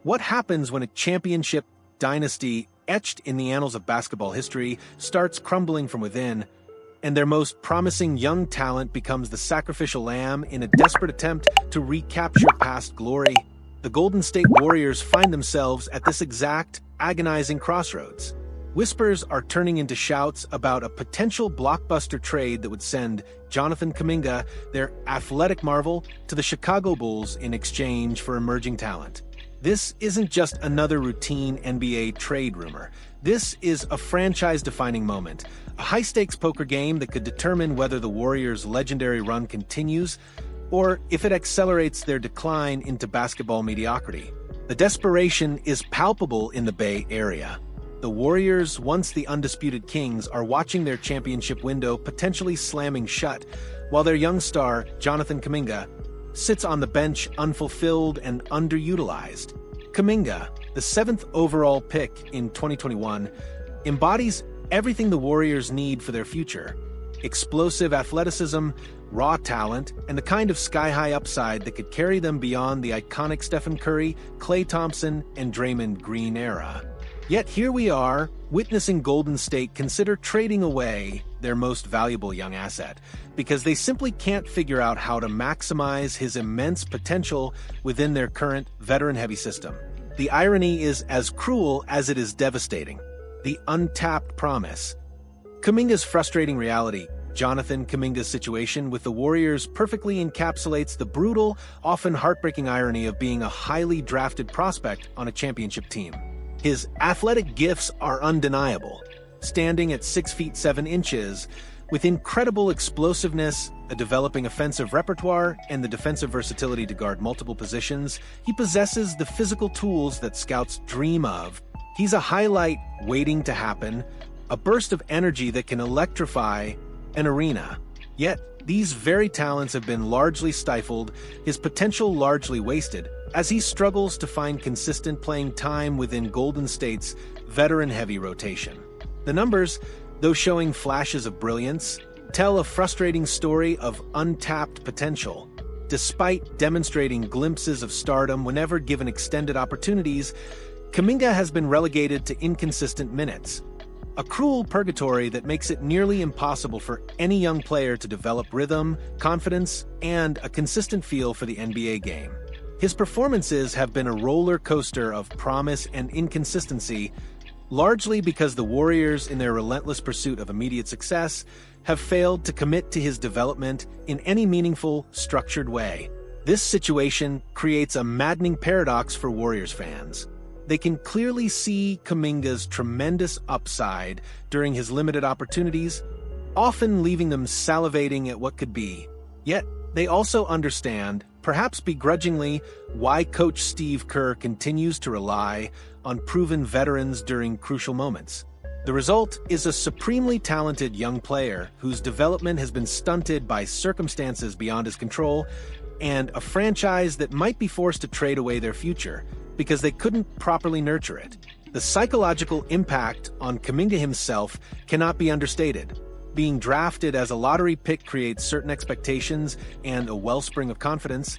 What happens when a championship dynasty etched in the annals of basketball history starts crumbling from within, and their most promising young talent becomes the sacrificial lamb in a desperate attempt to recapture past glory? The Golden State Warriors find themselves at this exact, agonizing crossroads. Whispers are turning into shouts about a potential blockbuster trade that would send Jonathan Kuminga, their athletic marvel, to the Chicago Bulls in exchange for emerging talent. This isn't just another routine NBA trade rumor. This is a franchise-defining moment, a high-stakes poker game that could determine whether the Warriors' legendary run continues or if it accelerates their decline into basketball mediocrity. The desperation is palpable in the Bay Area. The Warriors, once the undisputed kings, are watching their championship window potentially slamming shut, while their young star, Jonathan Kuminga, sits on the bench unfulfilled and underutilized. Kaminga, the 7th overall pick in 2021, embodies everything the Warriors need for their future: explosive athleticism, raw talent, and the kind of sky-high upside that could carry them beyond the iconic Stephen Curry, Klay Thompson, and Draymond Green era. Yet here we are, witnessing Golden State consider trading away their most valuable young asset, because they simply can't figure out how to maximize his immense potential within their current veteran-heavy system. The irony is as cruel as it is devastating. The untapped promise. Kuminga's frustrating reality, Jonathan Kuminga's situation with the Warriors, perfectly encapsulates the brutal, often heartbreaking irony of being a highly drafted prospect on a championship team. His athletic gifts are undeniable. Standing at 6 feet 7 inches, with incredible explosiveness, a developing offensive repertoire, and the defensive versatility to guard multiple positions, he possesses the physical tools that scouts dream of. He's a highlight waiting to happen, a burst of energy that can electrify an arena. Yet, these very talents have been largely stifled, his potential largely wasted, as he struggles to find consistent playing time within Golden State's veteran-heavy rotation. The numbers, though showing flashes of brilliance, tell a frustrating story of untapped potential. Despite demonstrating glimpses of stardom whenever given extended opportunities, Kaminga has been relegated to inconsistent minutes. A cruel purgatory that makes it nearly impossible for any young player to develop rhythm, confidence, and a consistent feel for the NBA game. His performances have been a roller coaster of promise and inconsistency, largely because the Warriors, in their relentless pursuit of immediate success, have failed to commit to his development in any meaningful, structured way. This situation creates a maddening paradox for Warriors fans. They can clearly see Kaminga's tremendous upside during his limited opportunities, often leaving them salivating at what could be. Yet, they also understand, perhaps begrudgingly, why Coach Steve Kerr continues to rely on proven veterans during crucial moments. The result is a supremely talented young player whose development has been stunted by circumstances beyond his control, and a franchise that might be forced to trade away their future because they couldn't properly nurture it. The psychological impact on Kaminga himself cannot be understated. Being drafted as a lottery pick creates certain expectations and a wellspring of confidence,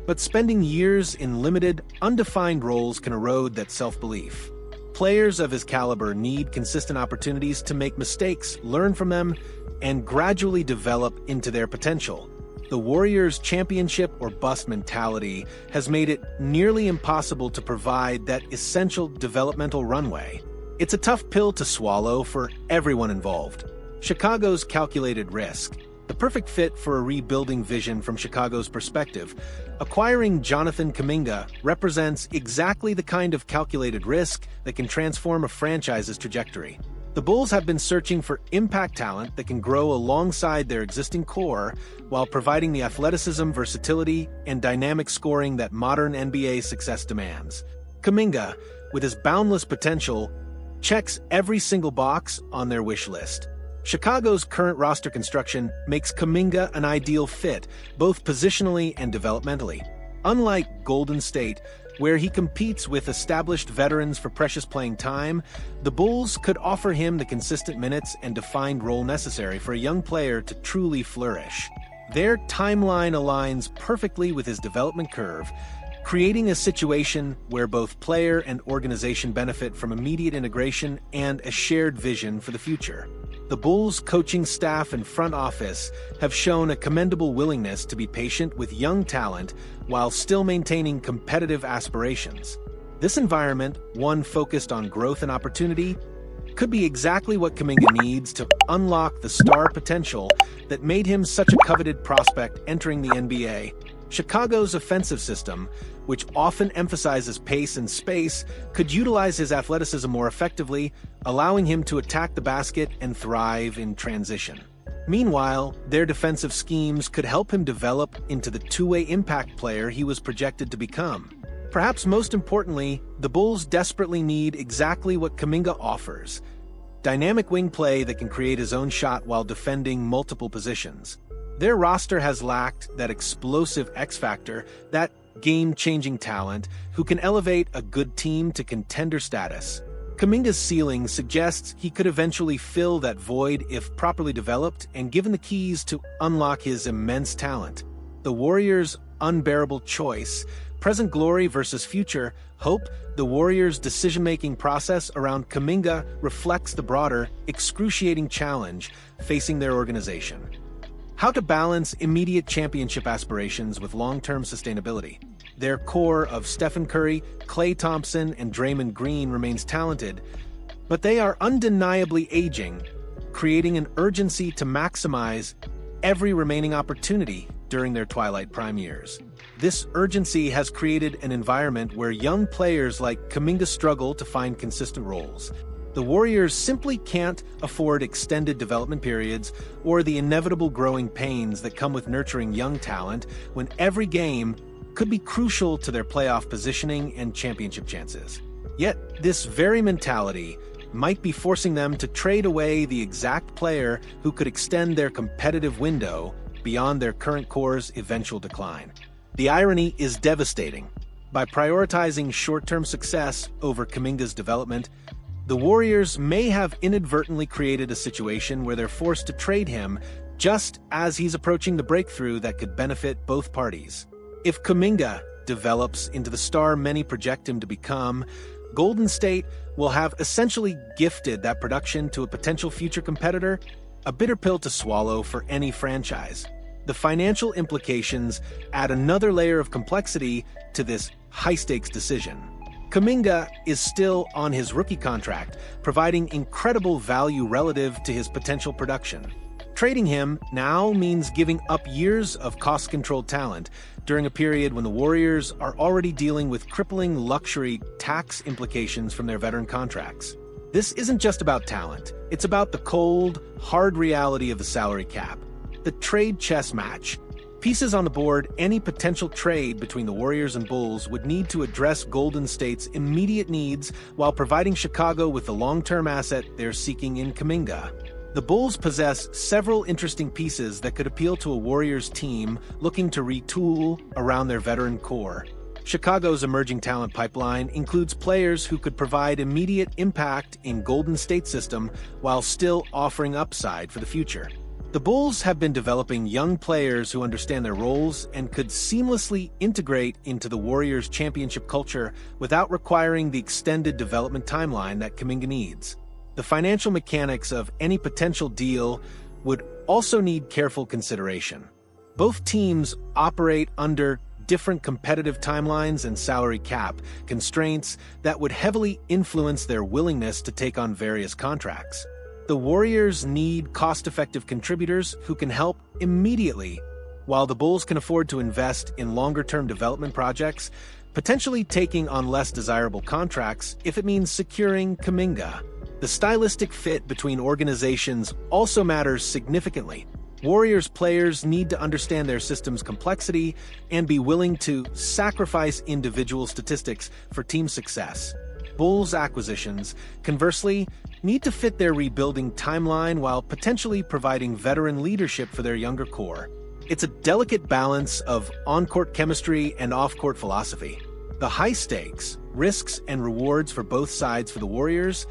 but spending years in limited, undefined roles can erode that self-belief. Players of his caliber need consistent opportunities to make mistakes, learn from them, and gradually develop into their potential. The Warriors' championship or bust mentality has made it nearly impossible to provide that essential developmental runway. It's a tough pill to swallow for everyone involved. Chicago's calculated risk, the perfect fit for a rebuilding vision from Chicago's perspective. Acquiring Jonathan Kuminga represents exactly the kind of calculated risk that can transform a franchise's trajectory. The Bulls have been searching for impact talent that can grow alongside their existing core while providing the athleticism, versatility, and dynamic scoring that modern NBA success demands. Kaminga, with his boundless potential, checks every single box on their wish list. Chicago's current roster construction makes Kaminga an ideal fit, both positionally and developmentally. Unlike Golden State, where he competes with established veterans for precious playing time, the Bulls could offer him the consistent minutes and defined role necessary for a young player to truly flourish. Their timeline aligns perfectly with his development curve, creating a situation where both player and organization benefit from immediate integration and a shared vision for the future. The Bulls' coaching staff and front office have shown a commendable willingness to be patient with young talent while still maintaining competitive aspirations. This environment, one focused on growth and opportunity, could be exactly what Kaminga needs to unlock the star potential that made him such a coveted prospect entering the NBA. Chicago's offensive system, which often emphasizes pace and space, could utilize his athleticism more effectively, allowing him to attack the basket and thrive in transition. Meanwhile, their defensive schemes could help him develop into the two-way impact player he was projected to become. Perhaps most importantly, the Bulls desperately need exactly what Kaminga offers: dynamic wing play that can create his own shot while defending multiple positions. Their roster has lacked that explosive X-factor, that game-changing talent who can elevate a good team to contender status. Kaminga's ceiling suggests he could eventually fill that void if properly developed and given the keys to unlock his immense talent. The Warriors' unbearable choice, present glory versus future hope. The Warriors' decision-making process around Kaminga reflects the broader, excruciating challenge facing their organization. How to balance immediate championship aspirations with long-term sustainability. Their core of Stephen Curry, Klay Thompson, and Draymond Green remains talented, but they are undeniably aging, creating an urgency to maximize every remaining opportunity during their twilight prime years. This urgency has created an environment where young players like Kaminga struggle to find consistent roles. The Warriors simply can't afford extended development periods or the inevitable growing pains that come with nurturing young talent when every game could be crucial to their playoff positioning and championship chances. Yet, this very mentality might be forcing them to trade away the exact player who could extend their competitive window beyond their current core's eventual decline. The irony is devastating. By prioritizing short-term success over Kaminga's development, the Warriors may have inadvertently created a situation where they're forced to trade him just as he's approaching the breakthrough that could benefit both parties. If Kaminga develops into the star many project him to become, Golden State will have essentially gifted that production to a potential future competitor, a bitter pill to swallow for any franchise. The financial implications add another layer of complexity to this high-stakes decision. Kaminga is still on his rookie contract, providing incredible value relative to his potential production. Trading him now means giving up years of cost-controlled talent during a period when the Warriors are already dealing with crippling luxury tax implications from their veteran contracts. This isn't just about talent. It's about the cold, hard reality of the salary cap. The trade chess match. Pieces on the board, any potential trade between the Warriors and Bulls would need to address Golden State's immediate needs while providing Chicago with the long-term asset they're seeking in Kaminga. The Bulls possess several interesting pieces that could appeal to a Warriors team looking to retool around their veteran core. Chicago's emerging talent pipeline includes players who could provide immediate impact in Golden State's system while still offering upside for the future. The Bulls have been developing young players who understand their roles and could seamlessly integrate into the Warriors' championship culture without requiring the extended development timeline that Kaminga needs. The financial mechanics of any potential deal would also need careful consideration. Both teams operate under different competitive timelines and salary cap constraints that would heavily influence their willingness to take on various contracts. The Warriors need cost-effective contributors who can help immediately, while the Bulls can afford to invest in longer-term development projects, potentially taking on less desirable contracts if it means securing Kaminga. The stylistic fit between organizations also matters significantly. Warriors players need to understand their system's complexity and be willing to sacrifice individual statistics for team success. Bulls acquisitions, conversely, need to fit their rebuilding timeline while potentially providing veteran leadership for their younger core. It's a delicate balance of on-court chemistry and off-court philosophy. The high stakes, risks, and rewards for both sides for the Warriors.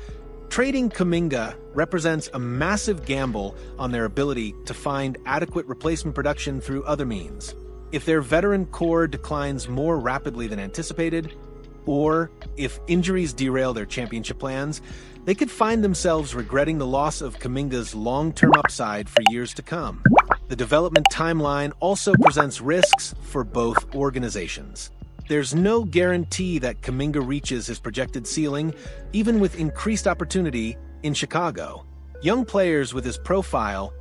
Trading Kaminga represents a massive gamble on their ability to find adequate replacement production through other means. If their veteran core declines more rapidly than anticipated, or if injuries derail their championship plans, they could find themselves regretting the loss of Kaminga's long-term upside for years to come. The development timeline also presents risks for both organizations. There's no guarantee that Kaminga reaches his projected ceiling, even with increased opportunity in Chicago. Young players with his profile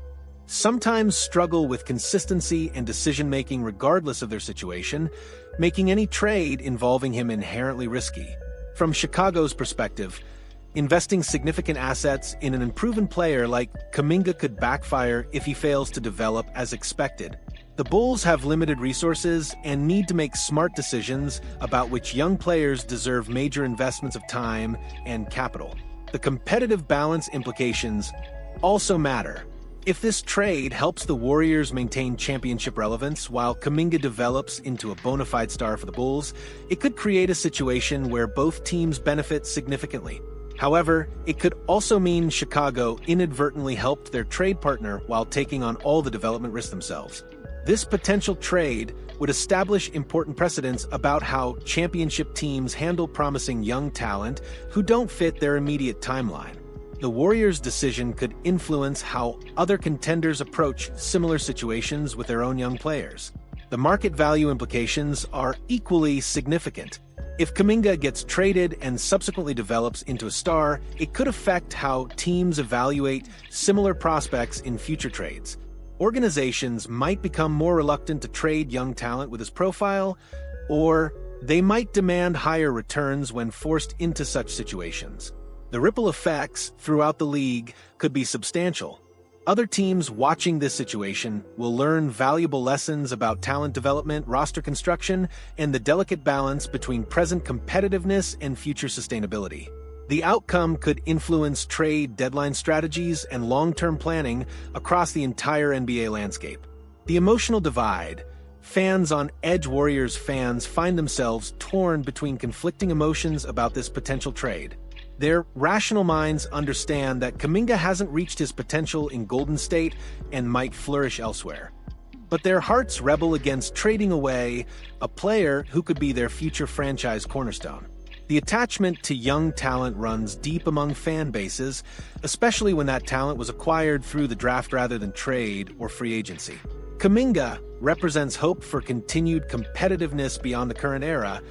sometimes struggle with consistency and decision-making regardless of their situation, making any trade involving him inherently risky. From Chicago's perspective, investing significant assets in an unproven player like Kaminga could backfire if he fails to develop as expected. The Bulls have limited resources and need to make smart decisions about which young players deserve major investments of time and capital. The competitive balance implications also matter. If this trade helps the Warriors maintain championship relevance while Kaminga develops into a bona fide star for the Bulls, it could create a situation where both teams benefit significantly. However, it could also mean Chicago inadvertently helped their trade partner while taking on all the development risks themselves. This potential trade would establish important precedents about how championship teams handle promising young talent who don't fit their immediate timeline. The Warriors' decision could influence how other contenders approach similar situations with their own young players. The market value implications are equally significant. If Kaminga gets traded and subsequently develops into a star, it could affect how teams evaluate similar prospects in future trades. Organizations might become more reluctant to trade young talent with his profile, or they might demand higher returns when forced into such situations. The ripple effects throughout the league could be substantial. Other teams watching this situation will learn valuable lessons about talent development, roster construction, and the delicate balance between present competitiveness and future sustainability. The outcome could influence trade deadline strategies and long-term planning across the entire NBA landscape. The emotional divide. Fans on edge. Warriors fans find themselves torn between conflicting emotions about this potential trade. Their rational minds understand that Kaminga hasn't reached his potential in Golden State and might flourish elsewhere. But their hearts rebel against trading away a player who could be their future franchise cornerstone. The attachment to young talent runs deep among fan bases, especially when that talent was acquired through the draft rather than trade or free agency. Kaminga represents hope for continued competitiveness beyond the current era,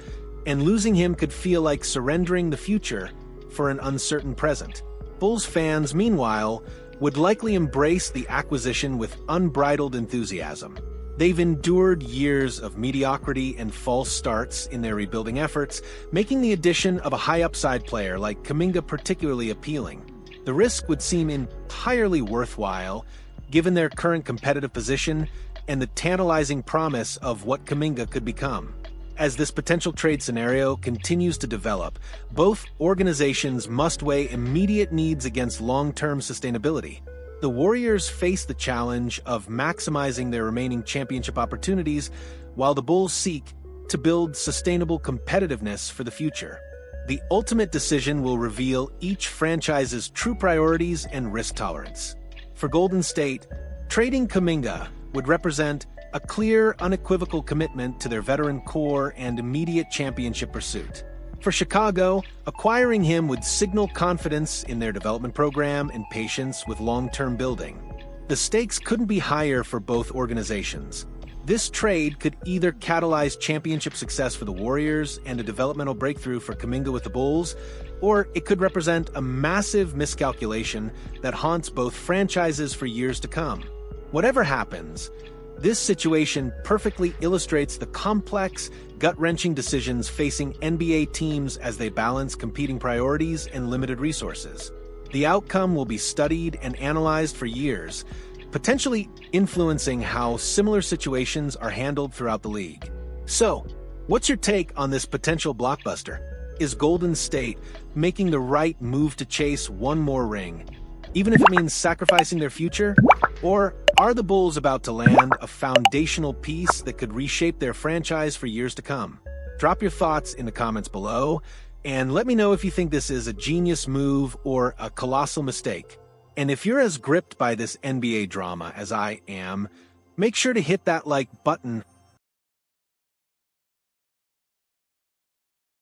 and losing him could feel like surrendering the future for an uncertain present. Bulls fans, meanwhile, would likely embrace the acquisition with unbridled enthusiasm. They've endured years of mediocrity and false starts in their rebuilding efforts, making the addition of a high-upside player like Kaminga particularly appealing. The risk would seem entirely worthwhile, given their current competitive position and the tantalizing promise of what Kaminga could become. As this potential trade scenario continues to develop, both organizations must weigh immediate needs against long-term sustainability. The Warriors face the challenge of maximizing their remaining championship opportunities, while the Bulls seek to build sustainable competitiveness for the future. The ultimate decision will reveal each franchise's true priorities and risk tolerance. For Golden State, trading Kaminga would represent a clear, unequivocal commitment to their veteran core and immediate championship pursuit. For Chicago, acquiring him would signal confidence in their development program and patience with long-term building. The stakes couldn't be higher for both organizations. This trade could either catalyze championship success for the Warriors and a developmental breakthrough for Kaminga with the Bulls, or it could represent a massive miscalculation that haunts both franchises for years to come. Whatever happens, this situation perfectly illustrates the complex, gut-wrenching decisions facing NBA teams as they balance competing priorities and limited resources. The outcome will be studied and analyzed for years, potentially influencing how similar situations are handled throughout the league. So, what's your take on this potential blockbuster? Is Golden State making the right move to chase one more ring, even if it means sacrificing their future? Or are the Bulls about to land a foundational piece that could reshape their franchise for years to come? Drop your thoughts in the comments below, and let me know if you think this is a genius move or a colossal mistake. And if you're as gripped by this NBA drama as I am, make sure to hit that like button